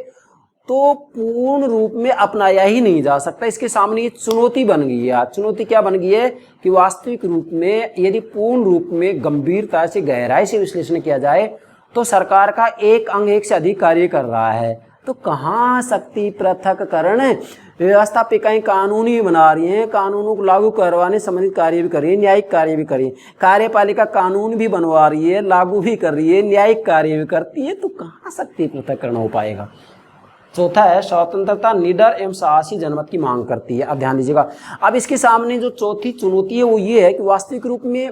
तो पूर्ण रूप में अपनाया ही नहीं जा सकता। इसके सामने ये चुनौती बन गई है। चुनौती क्या बन गई है कि वास्तविक रूप में यदि पूर्ण रूप में गंभीरता से गहराई से विश्लेषण किया जाए तो सरकार का एक अंग एक से अधिक कार्य कर रहा है। तो कहाँ शक्ति पृथक्करण है? व्यवस्थापिकाएं कानूनी बना रही हैं, कानूनों को लागू करवाने संबंधित कार्य भी कर रही है, न्यायिक कार्य भी कर रही है। कार्यपालिका कानून भी बनवा रही है, लागू भी कर रही है, न्यायिक कार्य भी करती है। तो कहाँ शक्ति पृथक्करण हो पाएगा? चौथा है स्वतंत्रता निडर एवं साहसी जनमत की मांग करती है। अब ध्यान दीजिएगा, अब इसके सामने जो चौथी चुनौती है वो ये है कि वास्तविक रूप में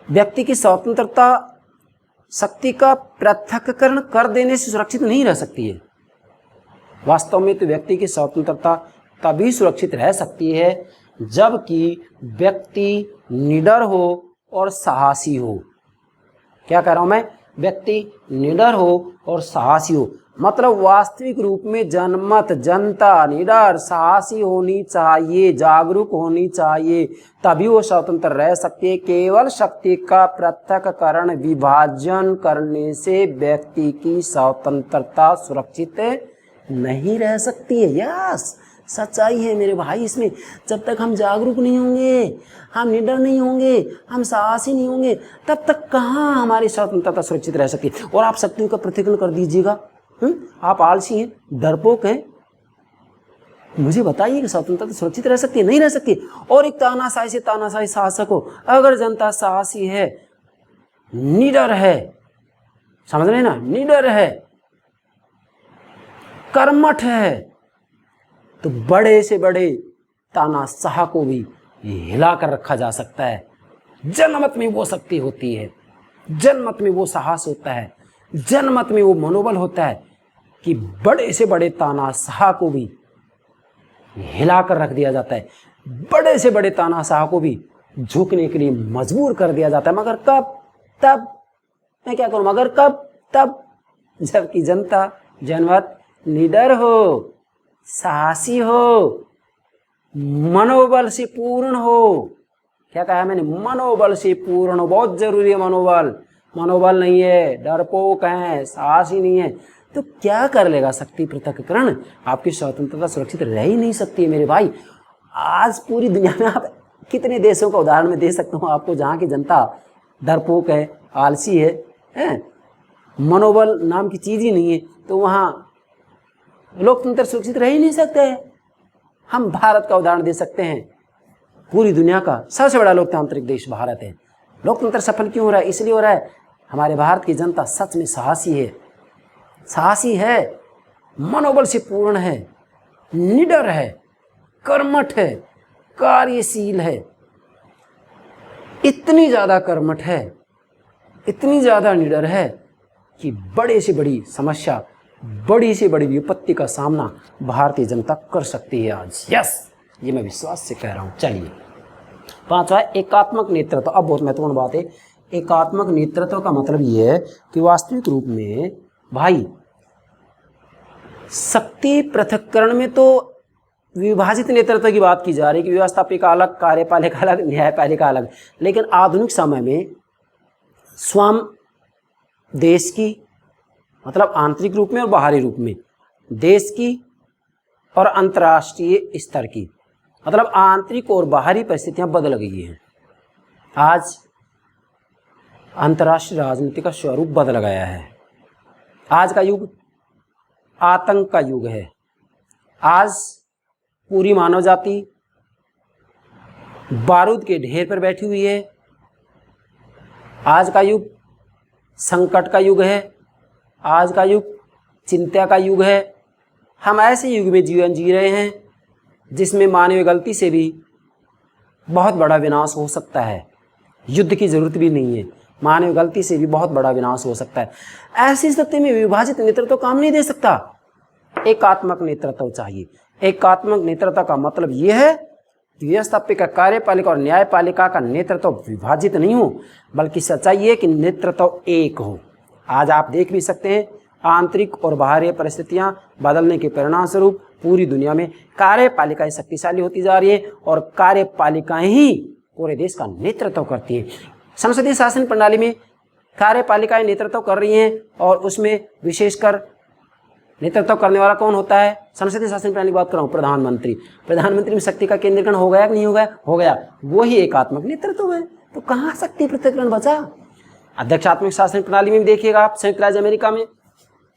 व्यक्ति की स्वतंत्रता शक्ति का पृथक्करण कर देने से सुरक्षित नहीं रह सकती है। वास्तव में तो व्यक्ति की स्वतंत्रता तभी सुरक्षित रह सकती है जबकि व्यक्ति निडर हो और साहसी हो। क्या कह रहा हूं मैं? व्यक्ति निडर हो और साहसी हो, मतलब वास्तविक रूप में जनमत जनता निडर साहसी होनी चाहिए, जागरूक होनी चाहिए, तभी वो स्वतंत्र रह सकती है। केवल शक्ति का पृथक्करण विभाजन करने से व्यक्ति की स्वतंत्रता सुरक्षित नहीं रह सकती है। यस, सच्चाई है मेरे भाई इसमें। जब तक हम जागरूक नहीं होंगे, हम निडर नहीं होंगे, हम साहसी नहीं होंगे, तब तक कहाँ हमारी स्वतंत्रता सुरक्षित रह सकती है। और आप शक्तियों का पृथक्करण कर दीजिएगा, आप आलसी हैं, डरपोक हैं, मुझे बताइए कि स्वतंत्रता सुरक्षित रह सकती है? नहीं रह सकती। और एक तानाशाही से तानाशाही शासक हो, अगर जनता साहसी है, निडर है, समझ रहे ना, निडर है, कर्मठ है, तो बड़े से बड़े तानाशाह को भी हिला कर रखा जा सकता है। जनमत में वो शक्ति होती है, जनमत में वो साहस होता है, जनमत में वो मनोबल होता है कि बड़े से बड़े तानाशाह को भी हिला कर रख दिया जाता है, बड़े से बड़े तानाशाह को भी झुकने के लिए मजबूर कर दिया जाता है। मगर कब? तब मैं क्या करूं? मगर कब? तब जबकि जनता जनमत निडर हो, साहसी हो, मनोबल से पूर्ण हो। क्या कहा मैंने? मनोबल से पूर्ण हो। बहुत जरूरी है मनोबल। मनोबल नहीं है, डरपोक है, साहसी नहीं है, तो क्या कर लेगा शक्ति पृथक्करण? आपकी स्वतंत्रता सुरक्षित रह ही नहीं सकती है मेरे भाई। आज पूरी दुनिया में आप कितने देशों का उदाहरण मैं दे सकता हूँ आपको जहाँ की जनता डरपोक है, आलसी है, मनोबल नाम की चीज ही नहीं है, तो वहाँ लोकतंत्र सुरक्षित रह ही नहीं सकते हैं। हम भारत का उदाहरण दे सकते हैं, पूरी दुनिया का सबसे बड़ा लोकतांत्रिक देश भारत है। लोकतंत्र सफल क्यों हो रहा है? इसलिए हो रहा है हमारे भारत की जनता सच में साहसी है, साहसी है, मनोबल से पूर्ण है, निडर है, कर्मठ है, कार्यशील है, इतनी ज़्यादा कर्मठ है, इतनी ज़्यादा निडर है कि बड़े से बड़ी समस्या, बड़ी से बड़ी विपत्ति का सामना भारतीय जनता कर सकती है आज। यस, ये मैं विश्वास से कह रहा हूँ। चलिए, पांचवा एकात्मक नेतृत्व। अब बहुत महत्वपूर्ण बात है। एकात्मक नेतृत्व का मतलब ये है कि वास्तविक रूप में भाई शक्ति पृथक्करण में तो विभाजित नेतृत्व की बात की जा रही है कि व्यवस्थापिका अलग, कार्यपालिका अलग, न्यायपालिका अलग, लेकिन आधुनिक समय में स्वयं देश की, मतलब आंतरिक रूप में और बाहरी रूप में, देश की और अंतर्राष्ट्रीय स्तर की, मतलब आंतरिक और बाहरी परिस्थितियां बदल गई हैं। आज अंतर्राष्ट्रीय राजनीति का स्वरूप बदल गया है। आज का युग आतंक का युग है। आज पूरी मानव जाति बारूद के ढेर पर बैठी हुई है। आज का युग संकट का युग है। आज का युग चिंता का युग है। हम ऐसे युग में जीवन जी रहे हैं जिसमें मानवीय गलती से भी बहुत बड़ा विनाश हो सकता है। युद्ध की जरूरत भी नहीं है, मानवीय गलती से भी बहुत बड़ा विनाश हो सकता है। ऐसी स्थिति में विभाजित नेतृत्व काम नहीं दे सकता, एकात्मक नेतृत्व चाहिए। एकात्मक नेतृत्व का मतलब यह है कि व्यवस्थापिका, कार्यपालिका और न्यायपालिका का नेतृत्व विभाजित नहीं हो, बल्कि सच्चाई है कि नेतृत्व एक हो। आज आप देख भी सकते हैं, आंतरिक और बाहरी परिस्थितियां बदलने के परिणाम स्वरूप पूरी दुनिया में कार्यपालिकाएं शक्तिशाली होती जा रही है और कार्यपालिकाएं ही पूरे देश का नेतृत्व करती है। संसदीय शासन प्रणाली में कार्यपालिकाएं नेतृत्व कर रही हैं और उसमें विशेषकर नेतृत्व करने वाला कौन होता है? संसदीय शासन प्रणाली की बात कर रहा हूँ, प्रधानमंत्री। प्रधानमंत्री में शक्ति का केंद्रीकरण हो गया कि नहीं हो गया? हो गया। वो ही एकात्मक नेतृत्व है। तो कहाँ शक्ति पृथक्करण बचा? अध्यक्षात्मक शासन प्रणाली में भी देखिएगा आप, संयुक्त राज्य अमेरिका में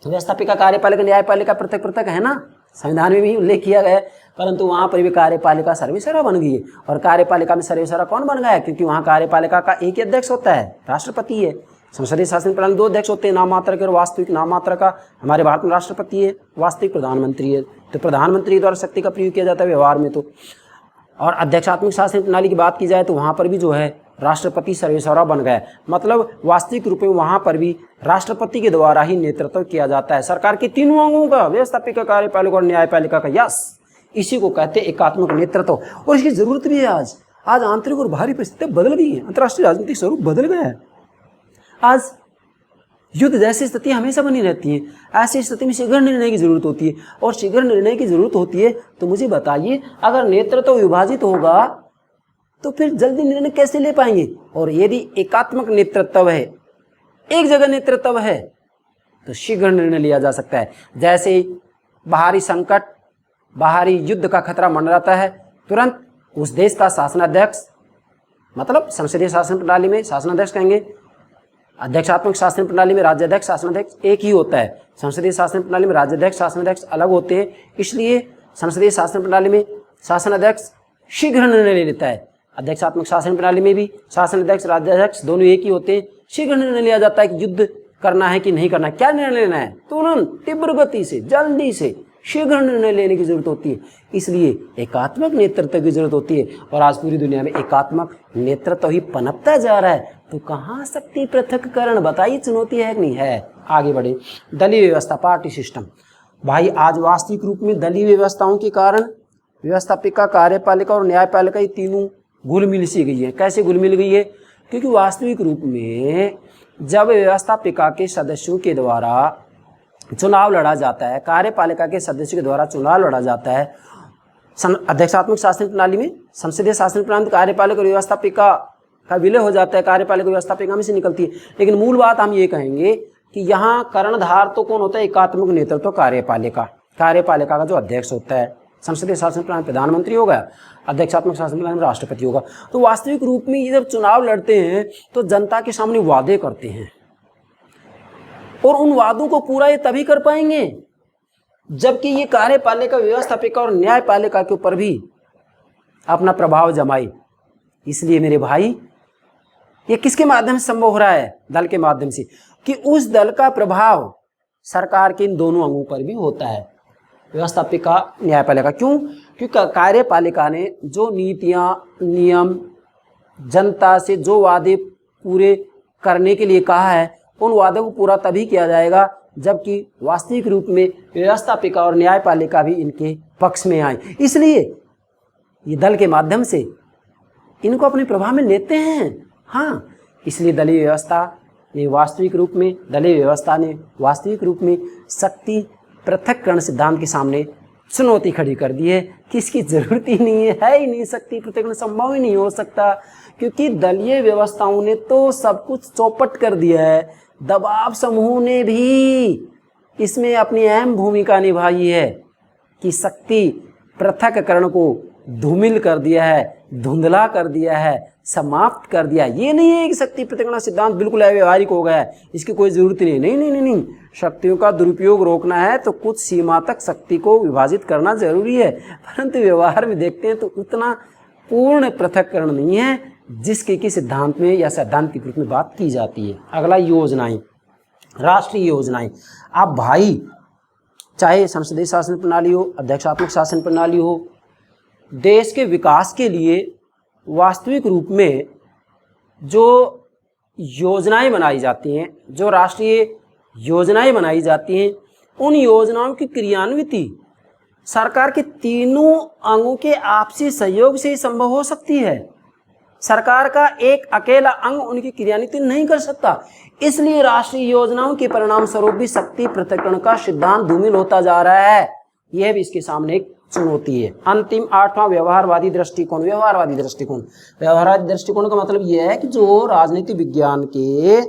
व्यवस्थापिका, कार्यपालिका, न्यायपालिका पृथक पृथक है ना, संविधान में भी उल्लेख किया गया है, परंतु वहाँ पर भी कार्यपालिका सर्वेसर्वा बन गई है। और कार्यपालिका में सर्वेसर्वा कौन बन गया है? क्योंकि वहाँ कार्यपालिका का एक ही अध्यक्ष होता है, राष्ट्रपति है। संसदीय शासन प्रणाली 2 अध्यक्ष होते हैं, नाम मात्र के और वास्तविक। नाम मात्र का हमारे भारत में राष्ट्रपति है, वास्तविक प्रधानमंत्री है। तो प्रधानमंत्री द्वारा शक्ति का प्रयोग किया जाता है व्यवहार में। तो और अध्यक्षात्मक शासन प्रणाली की बात की जाए तो वहाँ पर भी जो है राष्ट्रपति सर्वेसर्वा बन गया, मतलब वास्तविक रूप में वहाँ पर भी राष्ट्रपति के द्वारा ही नेतृत्व किया जाता है सरकार के तीनों अंगों का, व्यवस्थापिका, कार्यपालिका और न्यायपालिका का। यस, इसी को कहते हैं एकात्मक नेतृत्व। और इसकी जरूरत भी है। आज आंतरिक और बाहरी परिस्थितियां बदल गई हैं, अंतर्राष्ट्रीय राजनीतिक स्वरूप बदल गया है। आज युद्ध जैसी स्थिति हमेशा बनी रहती है। ऐसी स्थिति में शीघ्र निर्णय की जरूरत होती है, और शीघ्र निर्णय की जरूरत होती है तो मुझे बताइए, अगर नेतृत्व विभाजित होगा तो फिर जल्दी निर्णय कैसे ले पाएंगे? और यदि एकात्मक नेतृत्व है, एक जगह नेतृत्व है, तो शीघ्र निर्णय लिया जा सकता है। जैसे बाहरी संकट, बाहरी युद्ध का खतरा मंडराता है, तुरंत उस देश का शासनाध्यक्ष, मतलब संसदीय शासन प्रणाली में शासनाध्यक्ष कहेंगे, अध्यक्षात्मक शासन प्रणाली में राज्याध्यक्ष, शासनाध्यक्ष एक ही होता है। संसदीय शासन प्रणाली में राज्याध्यक्ष, शासनाध्यक्ष अलग होते हैं। इसलिए संसदीय शासन प्रणाली में शासनाध्यक्ष शीघ्र निर्णय ले लेता है। अध्यक्षात्मक शासन प्रणाली में भी शासनाध्यक्ष, राज्याध्यक्ष दोनों एक ही होते हैं। शीघ्र निर्णय लिया जाता है कि युद्ध करना है कि नहीं करना, क्या निर्णय लेना है, तुरंत तीव्र गति से, जल्दी से शीघ्र निर्णय लेने की जरूरत होती है। इसलिए एकात्मक नेतृत्व की जरूरत होती है। और आज पूरी दुनिया में एकात्मक नेतृत्व ही पनपता जा रहा है, तो कहाँ शक्ति पृथक्करण? बताइए, चुनौती है कि नहीं है? आगे बढ़े। दलीय व्यवस्था, पार्टी सिस्टम। भाई आज वास्तविक रूप में दलीय व्यवस्थाओं के कारण व्यवस्थापिका, कार्यपालिका और न्यायपालिका ये तीनों घुल मिल सी गई है। कैसे घुल मिल गई है? क्योंकि वास्तविक रूप में जब व्यवस्थापिका के सदस्यों के द्वारा चुनाव लड़ा जाता है, कार्यपालिका के सदस्यों के द्वारा चुनाव लड़ा जाता है, अध्यक्षात्मक शासन प्रणाली में संसदीय शासन प्रणाली कार्यपालिका और व्यवस्थापिका का विलय हो जाता है, कार्यपालिका व्यवस्थापिका में से निकलती है। लेकिन मूल बात हम ये कहेंगे कि यहाँ कर्णधार तो कौन होता है? एकात्मक नेतृत्व कार्यपालिका। कार्यपालिका का जो अध्यक्ष होता है, संसदीय शासन प्रणाली प्रधानमंत्री होगा, अध्यक्षात्मक शासन प्रणाली में राष्ट्रपति होगा। तो वास्तविक रूप में ये जब चुनाव लड़ते हैं तो जनता के सामने वादे करते हैं, और उन वादों को पूरा ये तभी कर पाएंगे जबकि ये कार्यपालिका, व्यवस्थापिका और न्यायपालिका के ऊपर भी अपना प्रभाव जमाए। इसलिए मेरे भाई, ये किसके माध्यम से संभव हो रहा है? दल के माध्यम से, कि उस दल का प्रभाव सरकार के इन दोनों अंगों पर भी होता है। व्यवस्थापिका, न्यायपालिका। क्यों? क्योंकि कार्यपालिका ने जो नीतियां, नियम जनता से जो वादे पूरे करने के लिए कहा है, उन वादों को पूरा तभी किया जाएगा जबकि वास्तविक रूप में व्यवस्थापिका और न्यायपालिका भी इनके पक्ष में आए। इसलिए ये दल के माध्यम से इनको अपने प्रभाव में लेते हैं। हाँ, इसलिए दलीय व्यवस्था ने वास्तविक रूप में शक्ति पृथक्करण सिद्धांत के सामने चुनौती खड़ी कर दी है कि इसकी जरूरत ही नहीं है ही नहीं, शक्ति पृथक्करण संभव ही नहीं हो सकता, क्योंकि दलीय व्यवस्थाओं ने तो सब कुछ चौपट कर दिया है। दबाव समूह ने भी इसमें अपनी अहम भूमिका निभाई है कि शक्ति पृथक्करण को धूमिल कर दिया है, धुंधला कर दिया है, समाप्त कर दिया। ये नहीं है कि शक्ति पृथक्करण सिद्धांत बिल्कुल अव्यवहारिक हो गया है, इसकी कोई जरूरत नहीं। नहीं नहीं नहीं नहीं, शक्तियों का दुरुपयोग रोकना है तो कुछ सीमा तक शक्ति को विभाजित करना जरूरी है, परंतु व्यवहार में देखते हैं तो उतना पूर्ण पृथक्करण नहीं है जिसकी कि सिद्धांत में या सैद्धांतिक रूप में बात की जाती है। अगला, योजनाएं, राष्ट्रीय योजनाएं। अब भाई, चाहे संसदीय शासन प्रणाली हो, अध्यक्षात्मक शासन प्रणाली हो, देश के विकास के लिए वास्तविक रूप में जो योजनाएं बनाई जाती हैं, जो राष्ट्रीय योजनाएं बनाई जाती हैं, उन योजनाओं की क्रियान्विति सरकार के तीनों अंगों के आपसी सहयोग से ही संभव हो सकती है। सरकार का एक अकेला अंग उनकी क्रियान्विति नहीं कर सकता। इसलिए राष्ट्रीय योजनाओं के परिणाम स्वरूप भी शक्ति पृथक्करण का सिद्धांत धूमिल होता जा रहा है। यह भी इसके सामने एक चुनौती है। अंतिम, 8वां, व्यवहारवादी दृष्टिकोण। व्यवहारवादी दृष्टिकोण का मतलब यह है कि जो राजनीति विज्ञान के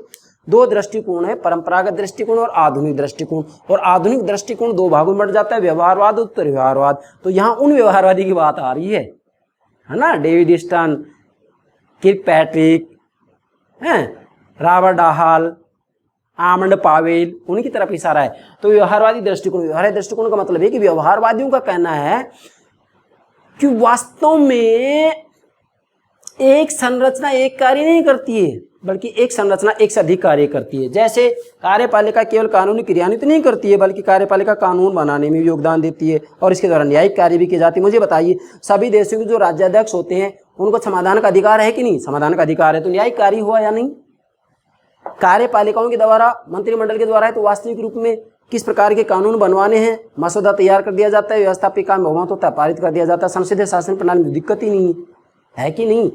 दो दृष्टिकोण है, परंपरागत दृष्टिकोण और आधुनिक दृष्टिकोण। और आधुनिक दृष्टिकोण दो भागों में बढ़ जाता है, व्यवहारवाद, उत्तर व्यवहारवाद। तो यहाँ उन व्यवहारवादी की बात आ रही है ना, David Stern, Kirkpatrick, Robert Dahl, Almond Powell, उनकी तरफ इशारा है। तो व्यवहारवादी दृष्टिकोण का मतलब है कि व्यवहारवादियों का कहना है कि वास्तव में एक संरचना एक कार्य नहीं करती है, बल्कि एक संरचना एक से अधिक कार्य करती है। जैसे कार्यपालिका केवल कानूनी क्रियान्वित नहीं करती है, बल्कि कार्यपालिका कानून बनाने में भी योगदान देती है और इसके द्वारा न्यायिक कार्य भी किए जाते हैं। मुझे बताइए, सभी देशों के जो राज्याध्यक्ष होते हैं उनको समाधान का अधिकार है कि नहीं? समाधान का अधिकार है, तो न्यायिक कार्य हुआ या नहीं? कार्यपालिकाओं के द्वारा, मंत्रिमंडल के द्वारा है, तो वास्तविक रूप में किस प्रकार के कानून बनवाने हैं, मसौदा तैयार कर दिया जाता है, व्यवस्थापिका में बहुमत होता है, पारित कर दिया जाता है, संसदीय शासन प्रणाली में दिक्कत ही नहीं है कि नहीं?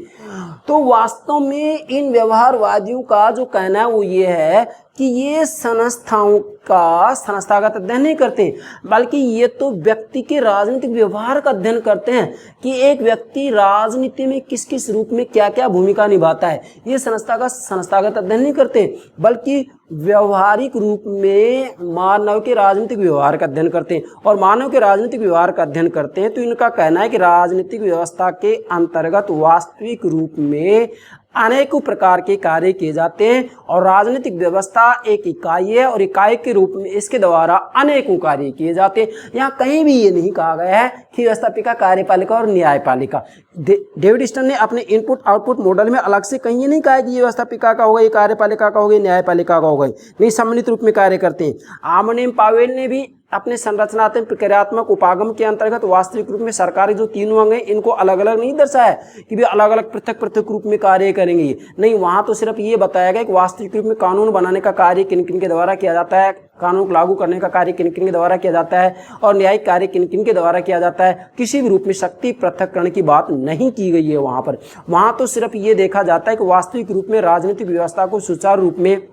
तो वास्तव में इन व्यवहारवादियों का जो कहना है वो ये है कि ये संस्थाओं का संस्थागत अध्ययन नहीं करते, बल्कि ये तो व्यक्ति के राजनीतिक व्यवहार का अध्ययन करते हैं कि एक व्यक्ति राजनीति में किस किस रूप में क्या क्या भूमिका निभाता है। ये संस्थागत अध्ययन नहीं करते, बल्कि व्यवहारिक रूप में मानव के राजनीतिक व्यवहार का अध्ययन करते हैं। और मानव के राजनीतिक व्यवहार का अध्ययन करते हैं तो इनका कहना है कि राजनीतिक व्यवस्था के अंतर्गत वास्तविक रूप में अनेकों प्रकार के कार्य किए जाते हैं और राजनीतिक व्यवस्था एक इकाई है और इकाई के रूप में इसके द्वारा अनेकों कार्य किए जाते हैं। यहाँ कहीं भी ये नहीं कहा गया है कि व्यवस्थापिका, कार्यपालिका और न्यायपालिका। डेविड स्टर्न ने अपने इनपुट आउटपुट मॉडल में अलग से कहीं ये नहीं कहा है कि ये व्यवस्थापिका का होगा, ये कार्यपालिका का होगा, न्यायपालिका का होगा, नहीं, सम्मिलित रूप में कार्य करते हैं। आमंड पावेल ने भी अपने संरचनात्मक प्रक्रियात्मक उपागम के अंतर्गत वास्तविक रूप में सरकारी जो तीनों अंग हैं इनको अलग अलग नहीं दर्शाया कि भी अलग अलग पृथक रूप में कार्य करेंगे, नहीं, वहां तो सिर्फ ये बताया गया कि वास्तविक रूप में कानून बनाने का कार्य किन किन के द्वारा किया जाता है, कानून को लागू करने का कार्य किन किन के द्वारा किया जाता है और न्यायिक कार्य किन किन के द्वारा किया जाता है। किसी भी रूप में शक्ति पृथक्करण की बात नहीं की गई है वहां तो सिर्फ ये देखा जाता है कि वास्तविक रूप में राजनीतिक व्यवस्था को सुचारू रूप में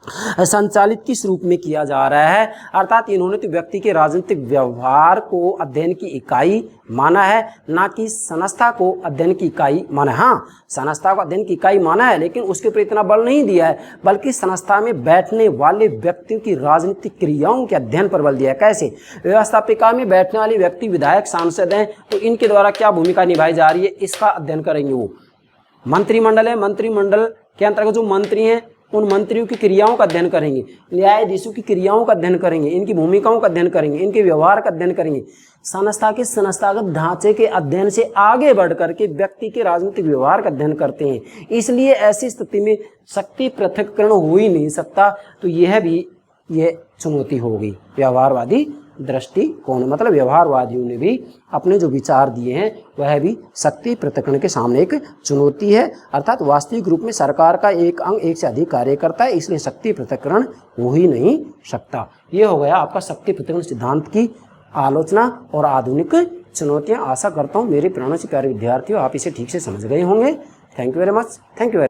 संचालित किस रूप में किया जा रहा है। अर्थात इन्होंने तो व्यक्ति के राजनीतिक व्यवहार को अध्ययन की इकाई माना है, ना कि संस्था को अध्ययन की इकाई माना है। हाँ, संस्था को अध्ययन की इकाई माना है, लेकिन उसके ऊपर इतना बल नहीं दिया है, बल्कि संस्था में बैठने वाले व्यक्तियों की राजनीतिक क्रियाओं के अध्ययन पर बल दिया है। कैसे? व्यवस्थापिका में बैठने वाले व्यक्ति विधायक, सांसद हैं, तो इनके द्वारा क्या भूमिका निभाई जा रही है इसका अध्ययन करेंगे। वो मंत्रिमंडल है, मंत्रिमंडल के अंतर्गत जो मंत्री हैं उन मंत्रियों की क्रियाओं का अध्ययन करेंगे, न्यायाधीशों की क्रियाओं का अध्ययन करेंगे, इनकी भूमिकाओं का अध्ययन करेंगे, इनके व्यवहार का अध्ययन करेंगे। संस्था के संस्थागत ढांचे के अध्ययन से आगे बढ़ करके व्यक्ति के राजनीतिक व्यवहार का अध्ययन करते हैं। इसलिए ऐसी स्थिति में शक्ति पृथक्करण हो ही नहीं सकता। तो यह भी चुनौती होगी व्यवहारवादी दृष्टिकोण, मतलब व्यवहारवादियों ने भी अपने जो विचार दिए हैं वह भी शक्ति पृथक्करण के सामने एक चुनौती है। अर्थात वास्तविक रूप में सरकार का एक अंग एक से अधिक कार्य करता है, इसलिए शक्ति पृथक्करण हो ही नहीं सकता। ये हो गया आपका शक्ति पृथक्करण सिद्धांत की आलोचना और आधुनिक चुनौतियां। आशा करता हूँ मेरे प्राणों से प्यारे विद्यार्थियों आप इसे ठीक से समझ गए होंगे। Thank you very much. Thank you.